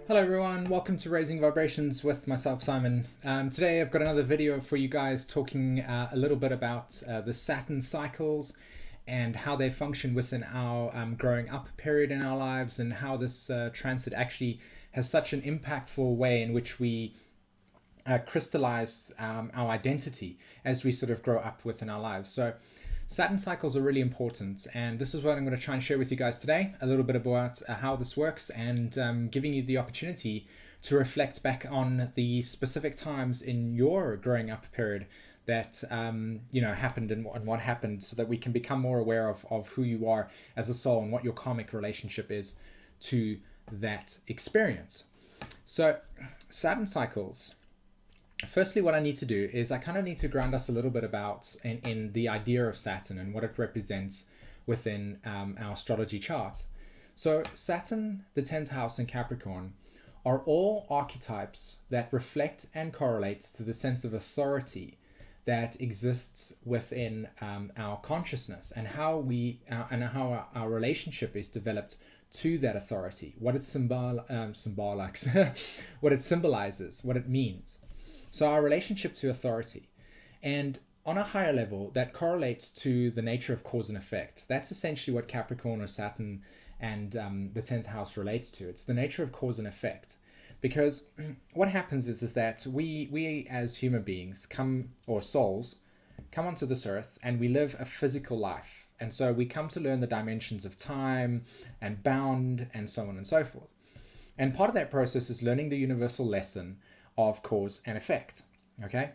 Hello everyone, welcome to Raising Vibrations with myself, Simon. Today I've got another video for you guys talking a little bit about the Saturn cycles and how they function within our growing up period in our lives, and how this transit actually has such an impactful way in which we crystallize our identity as we sort of grow up within our lives. So Saturn cycles are really important, and this is what I'm going to try and share with you guys today, a little bit about how this works, and giving you the opportunity to reflect back on the specific times in your growing up period that happened and what happened, so that we can become more aware of who you are as a soul and what your karmic relationship is to that experience. So Saturn cycles. Firstly, what I need to do is I kind of need to ground us a little bit about in the idea of Saturn and what it represents within our astrology chart. So Saturn, the 10th house in Capricorn, are all archetypes that reflect and correlate to the sense of authority that exists within our consciousness, and how our relationship is developed to that authority, what it what it symbolizes, what it means. So our relationship to authority, and on a higher level, that correlates to the nature of cause and effect. That's essentially what Capricorn or Saturn and the 10th house relates to. It's the nature of cause and effect. Because what happens is that we as human beings or souls come onto this earth, and we live a physical life. And so we come to learn the dimensions of time and bound and so on and so forth. And part of that process is learning the universal lesson of cause and effect. Okay,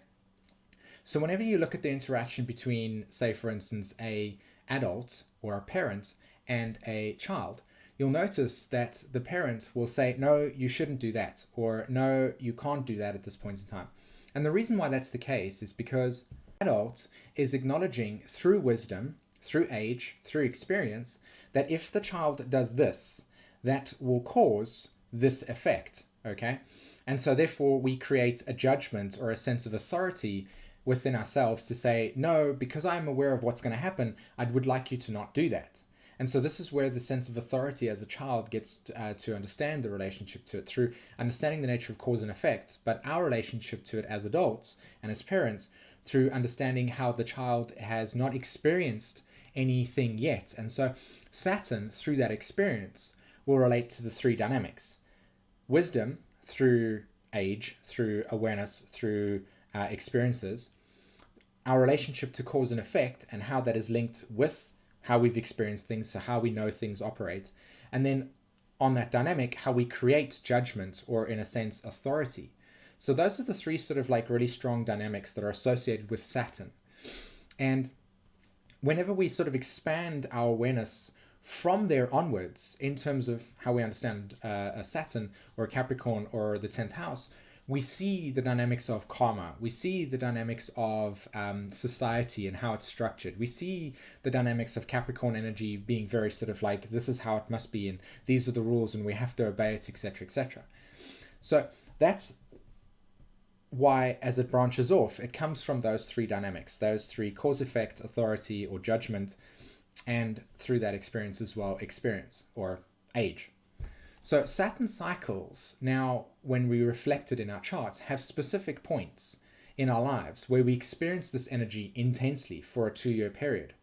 so whenever you look at the interaction between, say for instance, a adult or a parent and a child, you'll notice that the parent will say, no, you shouldn't do that, or no, you can't do that at this point in time. And the reason why that's the case is because the adult is acknowledging through wisdom, through age, through experience, that if the child does this, that will cause this effect. Okay, and so therefore we create a judgment or a sense of authority within ourselves to say, no, because I'm aware of what's going to happen, I would like you to not do that. And so this is where the sense of authority as a child gets to understand the relationship to it through understanding the nature of cause and effect, but our relationship to it as adults and as parents through understanding how the child has not experienced anything yet. And so Saturn, through that experience, will relate to the three dynamics: wisdom through age, through awareness, through experiences, our relationship to cause and effect, and how that is linked with how we've experienced things, so how we know things operate, and then on that dynamic, how we create judgment, or in a sense, authority. So those are the three sort of like really strong dynamics that are associated with Saturn. And whenever we sort of expand our awareness from there onwards, in terms of how we understand a Saturn or a Capricorn or the 10th house, we see the dynamics of karma. We see the dynamics of society and how it's structured. We see the dynamics of Capricorn energy being very sort of like, this is how it must be, and these are the rules, and we have to obey it, etc., etc. So that's why, as it branches off, it comes from those three dynamics, those three: cause, effect, authority, or judgment, and through that experience as well, experience or age. So Saturn cycles, now when we reflect it in our charts, have specific points in our lives where we experience this energy intensely for a 2-year period.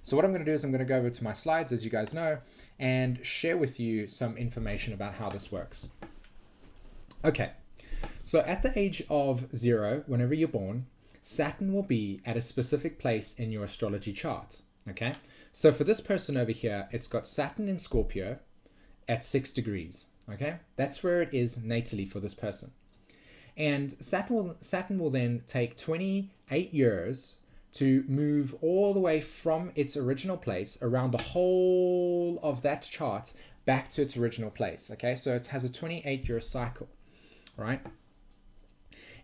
So what I'm going to do is I'm going to go over to my slides, as you guys know, and share with you some information about how this works. Okay, so at the age of 0, whenever you're born, Saturn will be at a specific place in your astrology chart. Okay, so for this person over here, it's got Saturn in Scorpio at 6 degrees. Okay, that's where it is natally for this person. And Saturn will then take 28 years to move all the way from its original place around the whole of that chart back to its original place. Okay, so it has a 28-year cycle, right?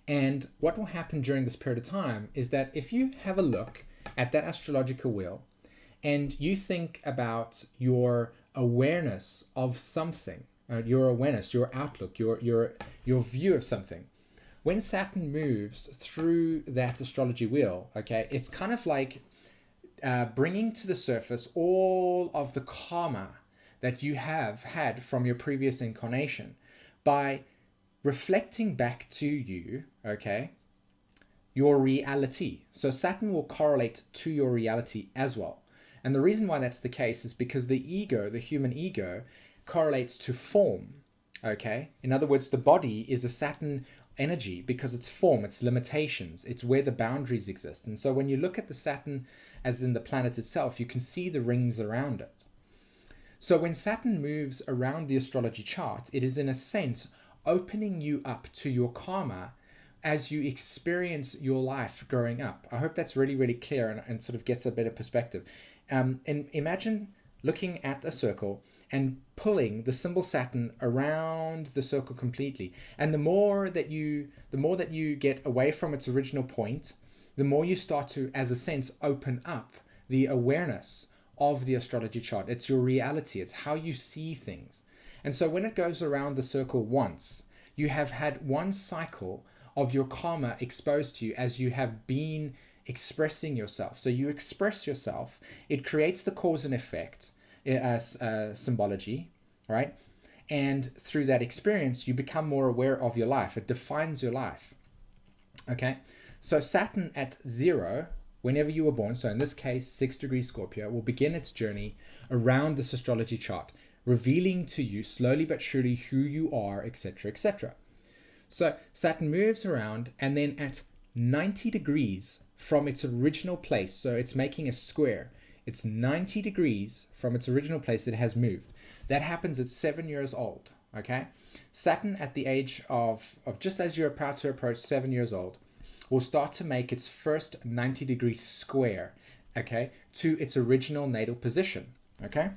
And what will happen during this period of time is that if you have a look at that astrological wheel and you think about your awareness of something, your awareness, your outlook, your view of something, when Saturn moves through that astrology wheel, okay, it's kind of like bringing to the surface all of the karma that you have had from your previous incarnation, by reflecting back to you, okay, your reality. So Saturn will correlate to your reality as well. And the reason why that's the case is because the ego, the human ego, correlates to form, okay? In other words, the body is a Saturn energy because it's form, it's limitations, it's where the boundaries exist. And so when you look at the Saturn as in the planet itself, you can see the rings around it. So when Saturn moves around the astrology chart, it is in a sense opening you up to your karma as you experience your life growing up. I hope that's really, really clear and sort of gets a better perspective. And imagine looking at a circle and pulling the symbol Saturn around the circle completely. And the more that you get away from its original point, the more you start to, as a sense, open up the awareness of the astrology chart. It's your reality. It's how you see things. And so when it goes around the circle once, you have had one cycle of your karma exposed to you as you have been expressing yourself. So you express yourself, it creates the cause and effect symbology, right? And through that experience, you become more aware of your life. It defines your life, okay? So Saturn at 0, whenever you were born, so in this case, 6 degrees Scorpio, will begin its journey around this astrology chart, revealing to you slowly but surely who you are, etc., etc. So Saturn moves around, and then at 90 degrees from its original place, so it's making a square, it's 90 degrees from its original place it has moved. That happens at 7 years old, okay? Saturn at the age of just as you're about to approach 7 years old, will start to make its first 90-degree square, okay, to its original natal position, okay?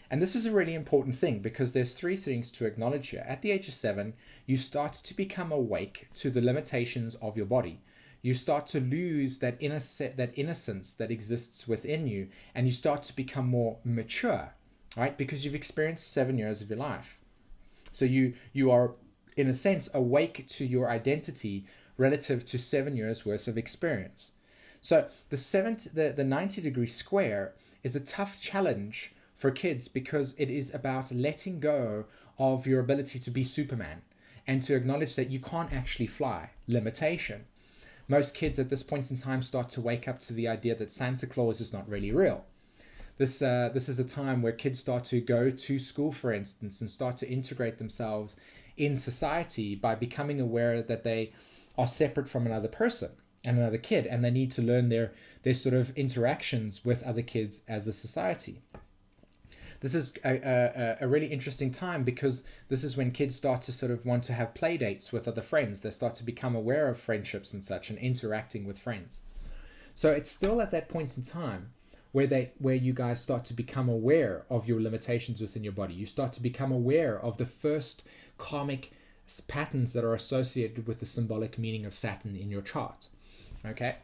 And this is a really important thing because there's 3 things to acknowledge here. At the age of 7, you start to become awake to the limitations of your body. You start to lose that innocence that exists within you, and you start to become more mature, right? Because you've experienced 7 years of your life. So you are, in a sense, awake to your identity relative to 7 years worth of experience. So the 90-degree square is a tough challenge for kids because it is about letting go of your ability to be Superman and to acknowledge that you can't actually fly. Limitation. Most kids at this point in time start to wake up to the idea that Santa Claus is not really real. This is a time where kids start to go to school, for instance, and start to integrate themselves in society by becoming aware that they are separate from another person and another kid, and they need to learn their sort of interactions with other kids as a society. This is a really interesting time because this is when kids start to sort of want to have play dates with other friends. They start to become aware of friendships and such and interacting with friends. So it's still at that point in time where you guys start to become aware of your limitations within your body. You start to become aware of the first karmic patterns that are associated with the symbolic meaning of Saturn in your chart. Okay?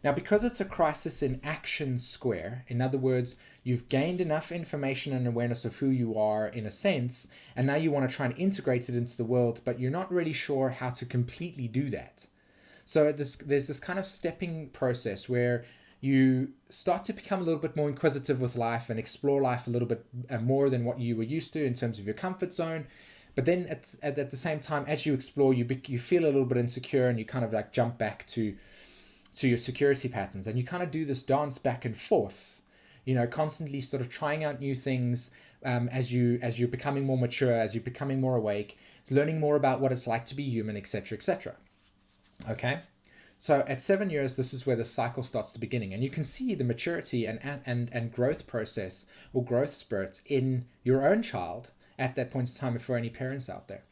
Now, because it's a crisis in action square, in other words, you've gained enough information and awareness of who you are in a sense, and now you want to try and integrate it into the world, but you're not really sure how to completely do that. So there's this kind of stepping process where you start to become a little bit more inquisitive with life and explore life a little bit more than what you were used to in terms of your comfort zone. But then at the same time, as you explore, you feel a little bit insecure and you kind of like jump back to your security patterns. And you kind of do this dance back and forth, you know, constantly sort of trying out new things as you're becoming more mature, as you're becoming more awake, learning more about what it's like to be human, etc., etc. Okay? So at 7 years, this is where the cycle starts to beginning. And you can see the maturity and growth process or growth spurt in your own child at that point in time for any parents out there.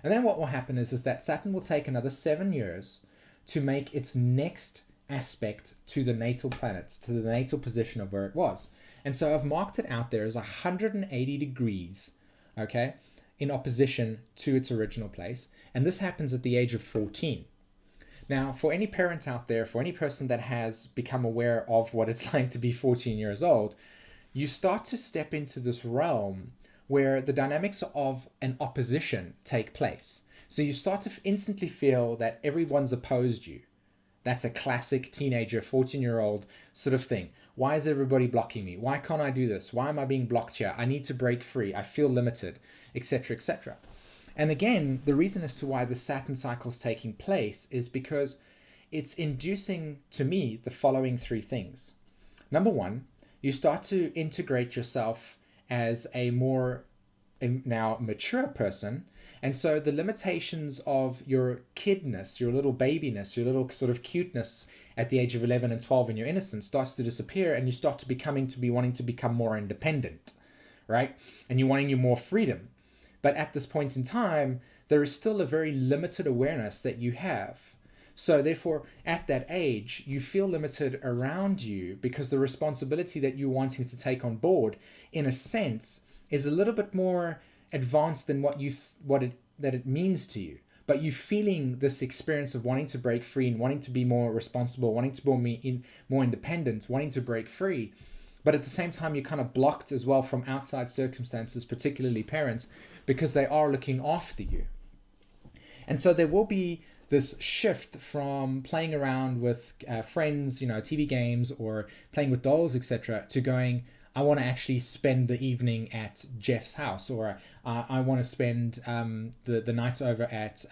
And then what will happen is that Saturn will take another 7 years to make its next aspect to the natal planets, to the natal position of where it was. And so I've marked it out there as 180 degrees, okay, in opposition to its original place. And this happens at the age of 14. Now, for any parent out there, for any person that has become aware of what it's like to be 14 years old, you start to step into this realm where the dynamics of an opposition take place. So you start to instantly feel that everyone's opposed you. That's a classic teenager, 14-year-old sort of thing. Why is everybody blocking me? Why can't I do this? Why am I being blocked here? I need to break free. I feel limited, etc., etc. And again, the reason as to why the Saturn cycle is taking place is because it's inducing to me the following three things. Number one, you start to integrate yourself as a more now mature person. And so the limitations of your kidness, your little babiness, your little sort of cuteness at the age of 11 and 12 in your innocence starts to disappear, and you start to wanting to become more independent, right? And you're wanting more freedom. But at this point in time, there is still a very limited awareness that you have. So therefore, at that age, you feel limited around you because the responsibility that you're wanting to take on board, in a sense, is a little bit more advanced than what it means to you. But you feeling this experience of wanting to break free and wanting to be more responsible, wanting to be more independent, wanting to break free. But at the same time, you're kind of blocked as well from outside circumstances, particularly parents, because they are looking after you. And so there will be this shift from playing around with friends, TV games or playing with dolls, etc., to going, I want to actually spend the evening at Jeff's house, or I want to spend the night over at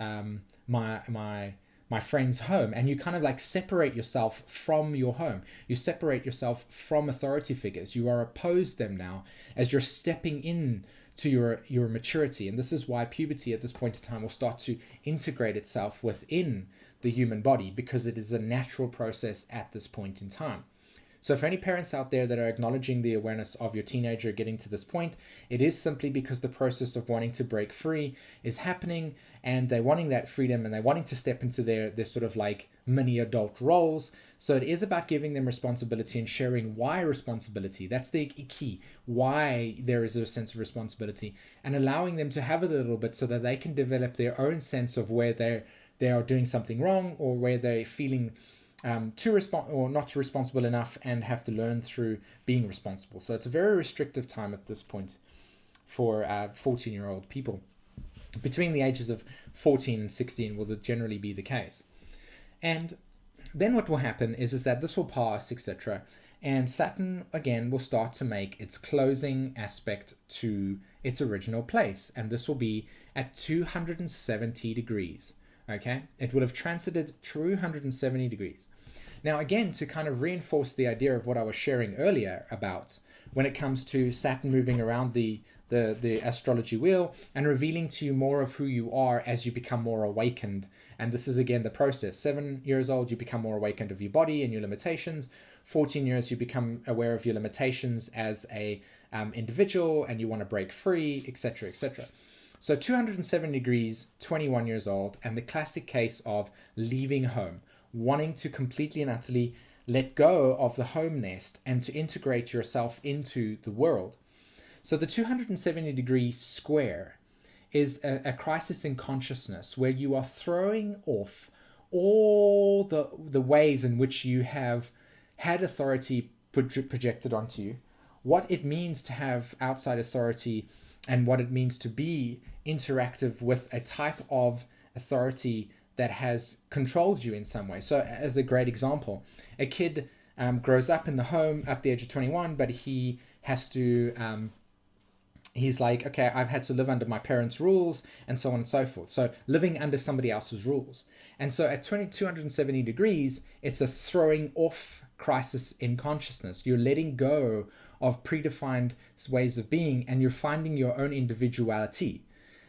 my friend's home. And you kind of like separate yourself from your home. You separate yourself from authority figures. You are opposed them now as you're stepping in to your maturity. And this is why puberty at this point in time will start to integrate itself within the human body, because it is a natural process at this point in time. So for any parents out there that are acknowledging the awareness of your teenager getting to this point, it is simply because the process of wanting to break free is happening, and they're wanting that freedom, and they're wanting to step into their sort of like mini adult roles. So it is about giving them responsibility and sharing why responsibility. That's the key, why there is a sense of responsibility, and allowing them to have it a little bit so that they can develop their own sense of where they are doing something wrong, or where they're feeling not responsible enough, and have to learn through being responsible. So it's a very restrictive time at this point for 14-year-old people. Between the ages of 14 and 16 will generally be the case. And then what will happen is that this will pass, etc. And Saturn, again, will start to make its closing aspect to its original place. And this will be at 270 degrees. Okay? It would have transited 270 degrees. Now, again, to kind of reinforce the idea of what I was sharing earlier about when it comes to Saturn moving around the astrology wheel and revealing to you more of who you are as you become more awakened. And this is, again, the process. 7 years old, you become more awakened of your body and your limitations. 14 years, you become aware of your limitations as a individual, and you want to break free, etc., etc. So 270 degrees, 21 years old, and the classic case of leaving home, wanting to completely and utterly let go of the home nest and to integrate yourself into the world. So the 270 degree square is a crisis in consciousness, where you are throwing off all the ways in which you have had authority projected onto you, what it means to have outside authority, and what it means to be interactive with a type of authority that has controlled you in some way. So as a great example, a kid grows up in the home up the age of 21, but he has to, he's like, okay, I've had to live under my parents' rules, and so on and so forth. So living under somebody else's rules. And so at 270 degrees, it's a throwing off crisis in consciousness. You're letting go of predefined ways of being, and you're finding your own individuality.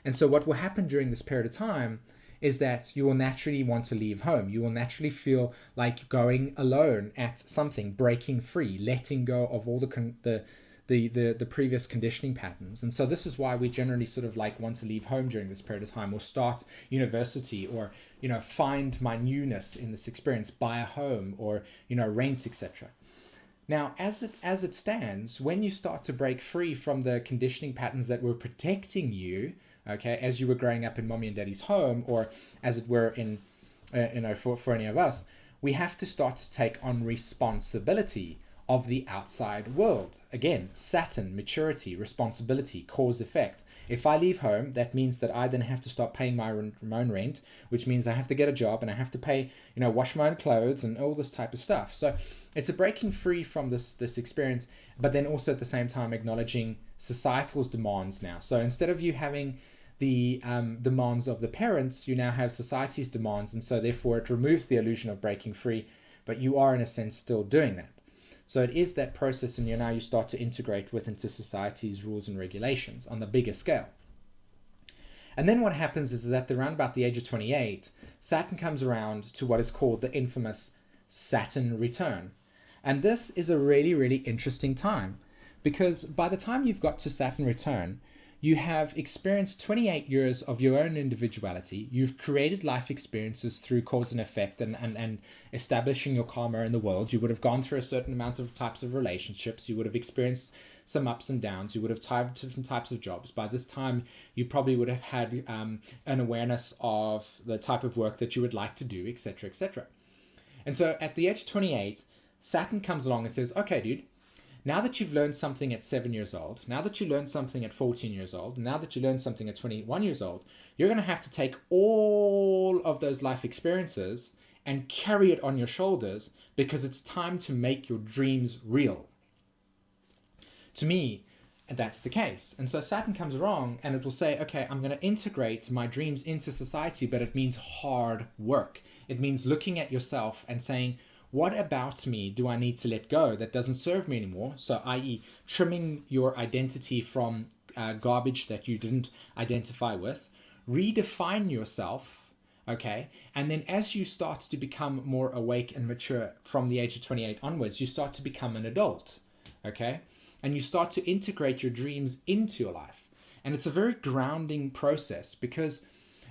And so what will happen during this period of time is that you will naturally want to leave home. You will naturally feel like going alone at something, breaking free, letting go of all the previous conditioning patterns. And so this is why we generally sort of like want to leave home during this period of time, or start university, or find my newness in this experience, buy a home, or rent, etc. Now, as it stands, when you start to break free from the conditioning patterns that were protecting you, okay, as you were growing up in mommy and daddy's home, or as it were in, for any of us, we have to start to take on responsibility of the outside world. Again, Saturn, maturity, responsibility, cause effect. If I leave home, that means that I then have to start paying my own rent, which means I have to get a job, and I have to pay, wash my own clothes and all this type of stuff. So it's a breaking free from this experience, but then also at the same time acknowledging societal's demands now. So instead of you having the demands of the parents, you now have society's demands, and so therefore it removes the illusion of breaking free, but you are in a sense still doing that. So it is that process, and you start to integrate into society's rules and regulations on the bigger scale. And then what happens is that around about the age of 28, Saturn comes around to what is called the infamous Saturn return. And this is a really, really interesting time, because by the time you've got to Saturn return, you have experienced 28 years of your own individuality. You've created life experiences through cause and effect and establishing your karma in the world. You would have gone through a certain amount of types of relationships. You would have experienced some ups and downs. You would have tried different types of jobs. By this time, you probably would have had an awareness of the type of work that you would like to do, etc., etc. And so at the age of 28, Saturn comes along and says, okay, dude, now that you've learned something at 7 years old, now that you learned something at 14 years old, now that you learned something at 21 years old, you're going to have to take all of those life experiences and carry it on your shoulders, because it's time to make your dreams real. To me, that's the case. And so Saturn comes along and it will say, okay, I'm going to integrate my dreams into society, but it means hard work. It means looking at yourself and saying, what about me do I need to let go that doesn't serve me anymore? So, i.e., trimming your identity from garbage that you didn't identify with, redefine yourself, okay? And then as you start to become more awake and mature from the age of 28 onwards, you start to become an adult, okay? And you start to integrate your dreams into your life. And it's a very grounding process, because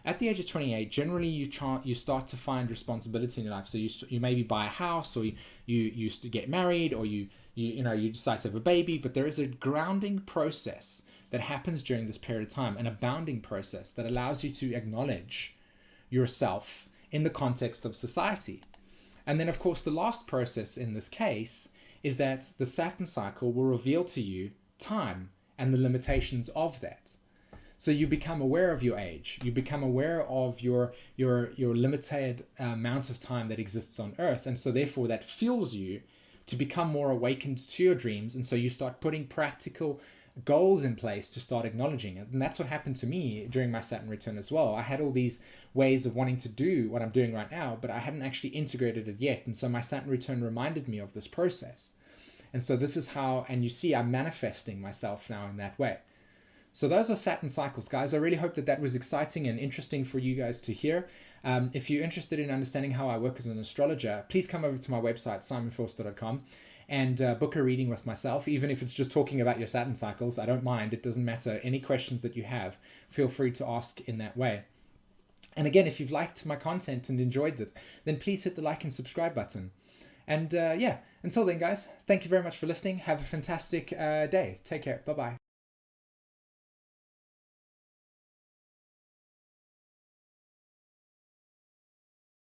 at the age of 28, generally you start to find responsibility in your life. So you maybe buy a house, or you used to get married, or you decide to have a baby. But there is a grounding process that happens during this period of time, and a bounding process that allows you to acknowledge yourself in the context of society. And then, of course, the last process in this case is that the Saturn cycle will reveal to you time and the limitations of that. So you become aware of your age. You become aware of your limited amount of time that exists on Earth. And so therefore that fuels you to become more awakened to your dreams. And so you start putting practical goals in place to start acknowledging it. And that's what happened to me during my Saturn return as well. I had all these ways of wanting to do what I'm doing right now, but I hadn't actually integrated it yet. And so my Saturn return reminded me of this process. And so this is how, and you see, I'm manifesting myself now in that way. So those are Saturn cycles, guys. I really hope that was exciting and interesting for you guys to hear. If you're interested in understanding how I work as an astrologer, please come over to my website, simonvorster.com, and book a reading with myself. Even if it's just talking about your Saturn cycles, I don't mind. It doesn't matter. Any questions that you have, feel free to ask in that way. And again, if you've liked my content and enjoyed it, then please hit the like and subscribe button. And yeah, until then, guys, thank you very much for listening. Have a fantastic day. Take care. Bye-bye.